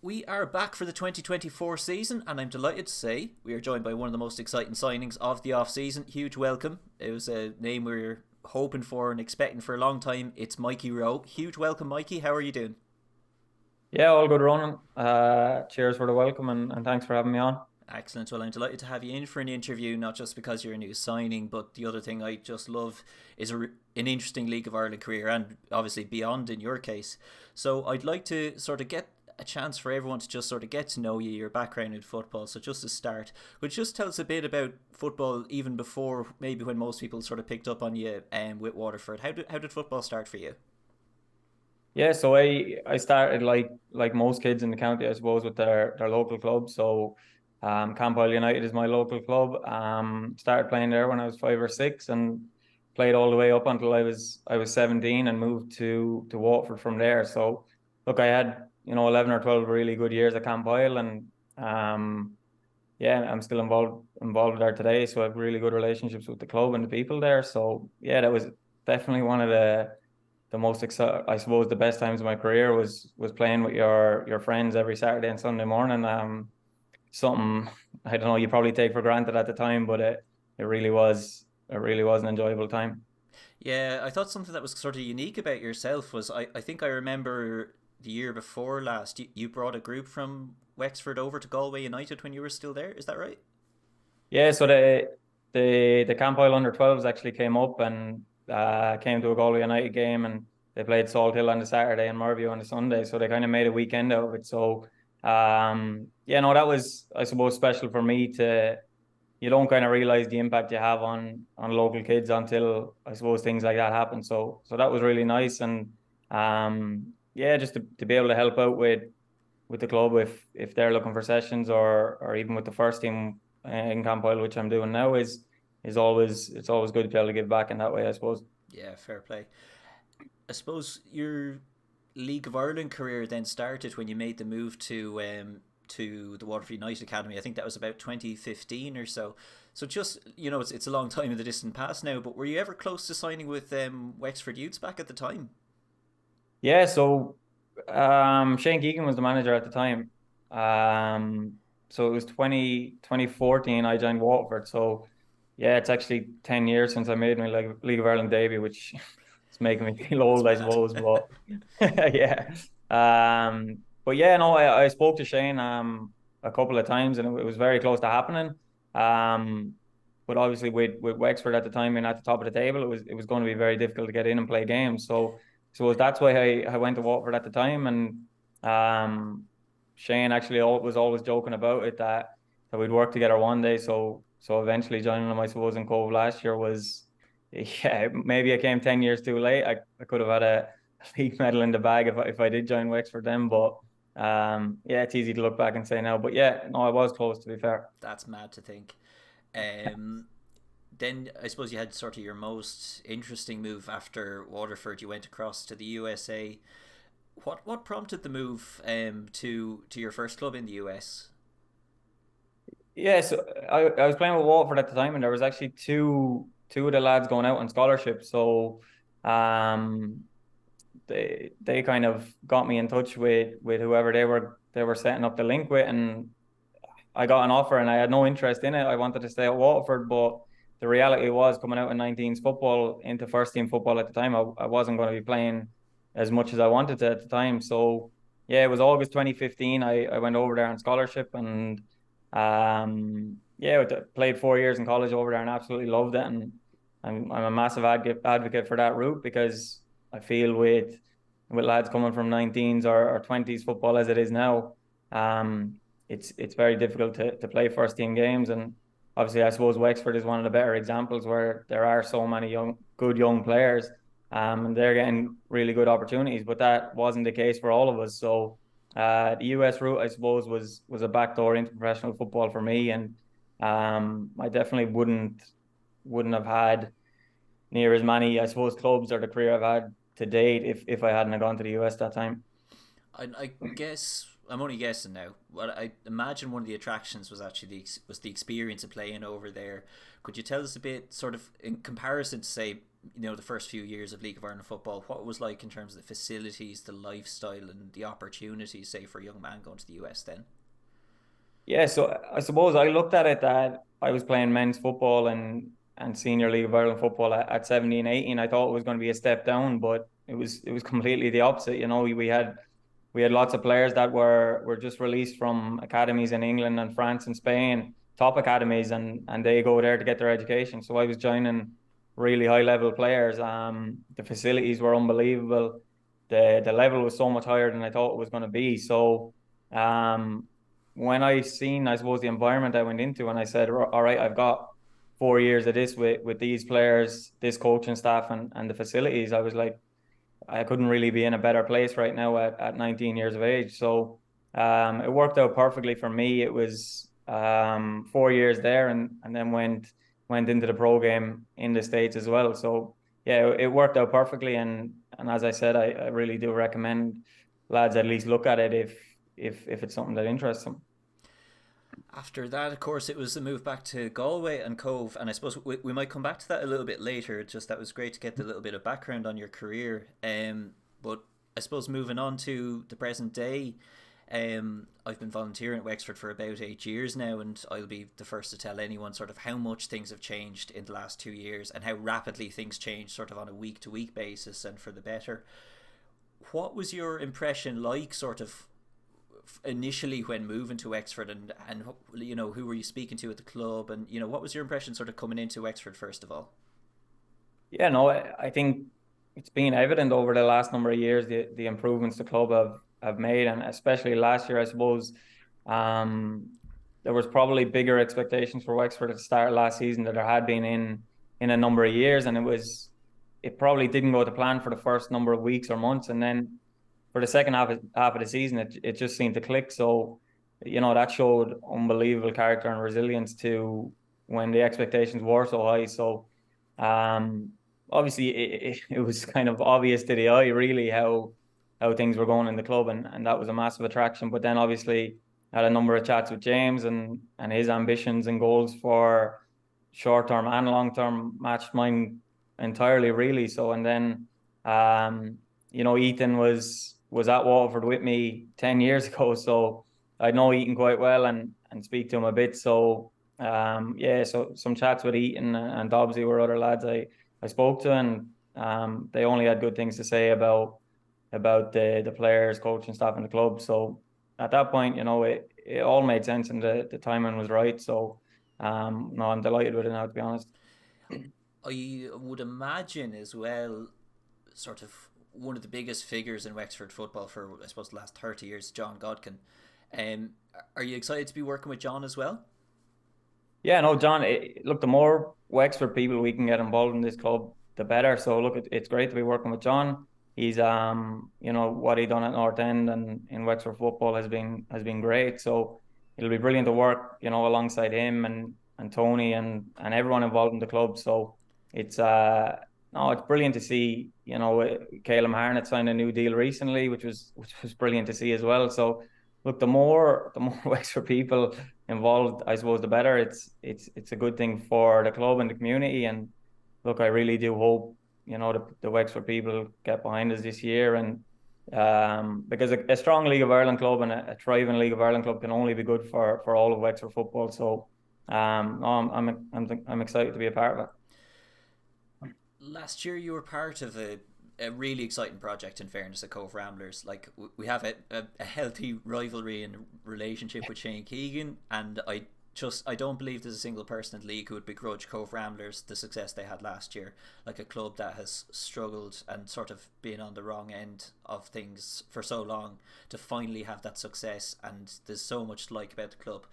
We are back for the 2024 season, and I'm delighted to say we are joined by one of the most exciting signings of the off season. Huge welcome. It was a name we were hoping for and expecting for a long time. It's Mikie Rowe. Huge welcome, Mikey. How are you doing? Yeah, all good, Ronan. Cheers for the welcome and thanks for having me on. Excellent. Well, I'm delighted to have you in for an interview, not just because you're a new signing, but the other thing I just love is an interesting League of Ireland career and obviously beyond in your case. So I'd like to sort of get a chance for everyone to just sort of get to know you, your background in football. So just to start, could you just tell us a bit about football even before maybe when most people sort of picked up on you with Waterford? How did football start for you? Yeah, so I started like most kids in the county, I suppose, with their local club. So Campbell United is my local club. Started playing there when I was 5 or 6 and played all the way up until I was 17 and moved to Watford from there. So look, I had 11 or 12 really good years at Campbell and um yeah, I'm still involved there today. So I have really good relationships with the club and the people there. So yeah, that was definitely one of the most exciting, I suppose, the best times of my career was playing with your friends every Saturday and Sunday morning. Something I don't know you probably take for granted at the time, but it really was an enjoyable time. Yeah, I thought something that was sort of unique about yourself was I think I remember the year before last, you brought a group from Wexford over to Galway United when you were still there. Is that right? Yeah, so the Camp Oil under 12s actually came up and came to a Galway United game and they played Salt Hill on the Saturday and Murview on the Sunday. So they kind of made a weekend out of it. So yeah, no, that was I suppose special for me to you don't kind of realize the impact you have on local kids until I suppose things like that happen. So that was really nice and yeah, just to be able to help out with the club if they're looking for sessions or even with the first team in Camp Oil, which I'm doing now, is always it's always good to be able to give back in that way, I suppose. Yeah, fair play. I suppose your League of Ireland career then started when you made the move to the Waterford United Academy. I think that was about 2015 or so. So just it's a long time in the distant past now. But were you ever close to signing with Wexford Youths back at the time? Yeah, so Shane Keegan was the manager at the time. So it was 2014 I joined Watford. So yeah, it's actually 10 years since I made my League of Ireland debut, which is making me feel That's old, I mad. suppose. But yeah. But yeah, no, I spoke to Shane a couple of times and it was very close to happening. Um, but obviously with Wexford at the time being at the top of the table, it was going to be very difficult to get in and play games. So that's why I went to Watford at the time, and Shane actually was always joking about it that we'd work together one day. So eventually joining him, I suppose, in Cove last year was, yeah, maybe I came 10 years too late. I could have had a league medal in the bag if I did join Wexford then, but yeah, it's easy to look back and say now, but yeah, no, I was close to be fair. That's mad to think. Um, then I suppose you had sort of your most interesting move after Waterford. You went across to the USA. What prompted the move to your first club in the US? Yeah, so I was playing with Watford at the time, and there was actually two of the lads going out on scholarship. So um, they kind of got me in touch with whoever they were setting up the link with, and I got an offer, and I had no interest in it. I wanted to stay at Watford, but the reality was coming out in 19s football into first team football at the time, I wasn't going to be playing as much as I wanted to at the time. So yeah, it was August 2015. I went over there on scholarship and yeah, played 4 years in college over there and absolutely loved it. And I'm a massive advocate for that route because I feel with lads coming from 19s or 20s football as it is now, it's very difficult to play first team games. And obviously, I suppose Wexford is one of the better examples where there are so many good young players, and they're getting really good opportunities. But that wasn't the case for all of us. So the US route, I suppose, was a backdoor into professional football for me, and I definitely wouldn't have had near as many, I suppose, clubs or the career I've had to date if I hadn't have gone to the US that time. I guess I'm only guessing now. What I imagine one of the attractions was actually the experience of playing over there. Could you tell us a bit, sort of in comparison to say, the first few years of League of Ireland football, what it was like in terms of the facilities, the lifestyle, and the opportunities, say, for a young man going to the US then? Yeah, so I suppose I looked at it that I was playing men's football and senior League of Ireland football at 17, 18. I thought it was going to be a step down, but it was completely the opposite. We had lots of players that were just released from academies in England and France and Spain, top academies, and they go there to get their education. So I was joining really high level players. The facilities were unbelievable. The level was so much higher than I thought it was going to be. So um when I seen, I suppose, the environment I went into, and I said, all right, I've got 4 years of this with these players, this coaching staff, and the facilities. I was like, I couldn't really be in a better place right now at 19 years of age. So it worked out perfectly for me. It was 4 years there, and then went into the pro game in the States as well. So yeah, it worked out perfectly. And as I said, I really do recommend lads at least look at it if it's something that interests them. After that, of course, it was the move back to Galway and Cove, and I suppose we might come back to that a little bit later. Just that was great to get the little bit of background on your career. But I suppose moving on to the present day, I've been volunteering at Wexford for about 8 years now, and I'll be the first to tell anyone sort of how much things have changed in the last 2 years and how rapidly things change sort of on a week to week basis and for the better. What was your impression like, sort of initially when moving to Wexford, and who were you speaking to at the club, and what was your impression sort of coming into Wexford first of all? Yeah, no, I think it's been evident over the last number of years the improvements the club have made, and especially last year, I suppose. Um, there was probably bigger expectations for Wexford at the start of last season that there had been in a number of years, and it probably didn't go to plan for the first number of weeks or months, and then for the second half of the season, it just seemed to click. So, that showed unbelievable character and resilience to when the expectations were so high. So, um, obviously, it was kind of obvious to the eye, really, how things were going in the club, and that was a massive attraction. But then, obviously, I had a number of chats with James, and his ambitions and goals for short term and long term matched mine entirely, really. So, and then, Ethan was at Waterford with me 10 years ago, so I know Ethan quite well and speak to him a bit. So yeah, so some chats with Ethan and Dobbsy were other lads I spoke to, and they only had good things to say about the players, coaching staff in the club. So at that point, it all made sense, and the timing was right. So no, I'm delighted with it now, to be honest. I would imagine as well, sort of one of the biggest figures in Wexford football for, I suppose, the last 30 years, John Godkin. Um, are you excited to be working with John as well? Yeah, no, John, look, the more Wexford people we can get involved in this club, the better. So look, it's great to be working with John. He's what he done at North End and in Wexford football has been great. So it'll be brilliant to work, alongside him and Tony and everyone involved in the club. So it's no, it's brilliant to see, Caleb Harnett signed a new deal recently, which was brilliant to see as well. So look, the more Wexford people involved, I suppose, the better. It's a good thing for the club and the community. And look, I really do hope the Wexford people get behind us this year, and because a strong League of Ireland club and a thriving League of Ireland club can only be good for all of Wexford football. So no, I'm excited to be a part of it. Last year you were part of a really exciting project, in fairness, at Cove Ramblers. Like, we have a healthy rivalry and relationship with Shane Keegan, and I don't believe there's a single person in the league who would begrudge Cove Ramblers the success they had last year. Like, a club that has struggled and sort of been on the wrong end of things for so long, to finally have that success, and there's so much to like about the club.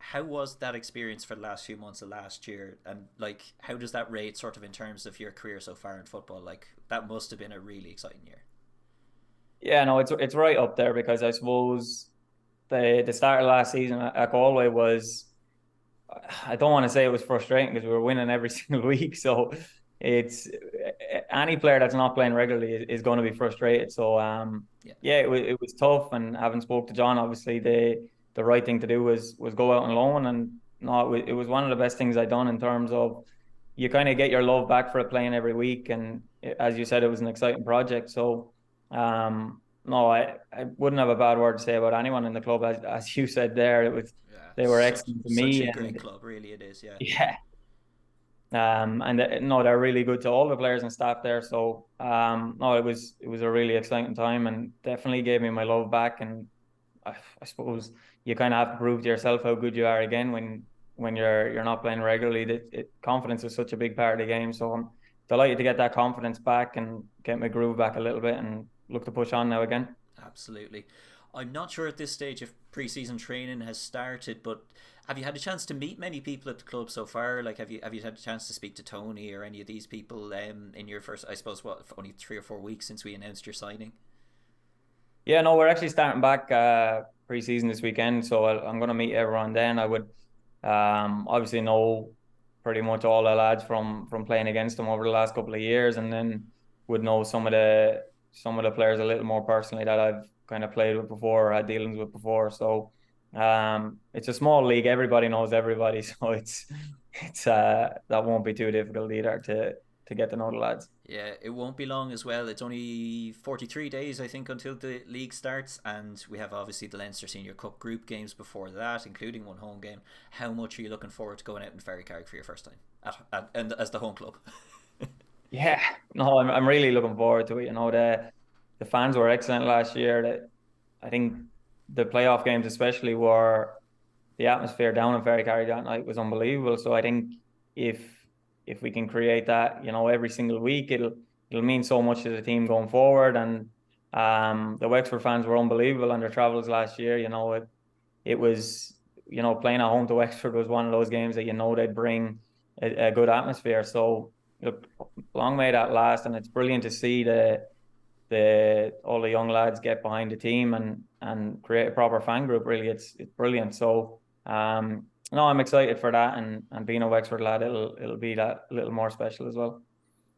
How was that experience for the last few months of last year, and like, how does that rate sort of in terms of your career so far in football? Like, that must have been a really exciting year. Yeah, no, it's right up there, because I suppose the start of last season at Galway was, I don't want to say it was frustrating, because we were winning every single week. So it's any player that's not playing regularly is going to be frustrated. So yeah, it was tough. And having spoke to John, obviously the right thing to do was go out on loan. And no, it was one of the best things I'd done in terms of you kind of get your love back for it playing every week. And as you said, it was an exciting project. So no, I wouldn't have a bad word to say about anyone in the club. As you said there, they were excellent to such me. a great And club, really it is. Yeah. yeah, and no, they're really good to all the players and staff there. So no, it was a really exciting time and definitely gave me my love back. And I suppose you kind of have to prove to yourself how good you are again when you're not playing regularly. Confidence is such a big part of the game. So I'm delighted to get that confidence back and get my groove back a little bit and look to push on now again. Absolutely. I'm not sure at this stage if pre-season training has started, but have you had a chance to meet many people at the club so far? Like, have you had a chance to speak to Tony or any of these people in your first, I suppose, what, only 3 or 4 weeks since we announced your signing? Yeah, no, we're actually starting back pre-season this weekend, so I'm going to meet everyone then. I would obviously know pretty much all the lads from playing against them over the last couple of years, and then would know some of the players a little more personally that I've kind of played with before or had dealings with before. So it's a small league; everybody knows everybody, so it's that won't be too difficult either to get to know the lads. Yeah, it won't be long as well. It's only 43 days, I think, until the league starts, and we have obviously the Leinster Senior Cup group games before that, including one home game. How much are you looking forward to going out in Ferrycarrig for your first time and as the home club? Yeah, no, I'm really looking forward to it. You know, the fans were excellent last year. That I think the playoff games, especially, were the atmosphere down in Ferrycarrig that night was unbelievable. So I think if if we can create that, every single week, it'll mean so much to the team going forward. And the Wexford fans were unbelievable on their travels last year. It was playing at home to Wexford was one of those games that they'd bring a good atmosphere. So look, long may that last, and it's brilliant to see the all the young lads get behind the team and create a proper fan group. Really, it's brilliant. So no, I'm excited for that, and being a Wexford lad, it'll be that little more special as well.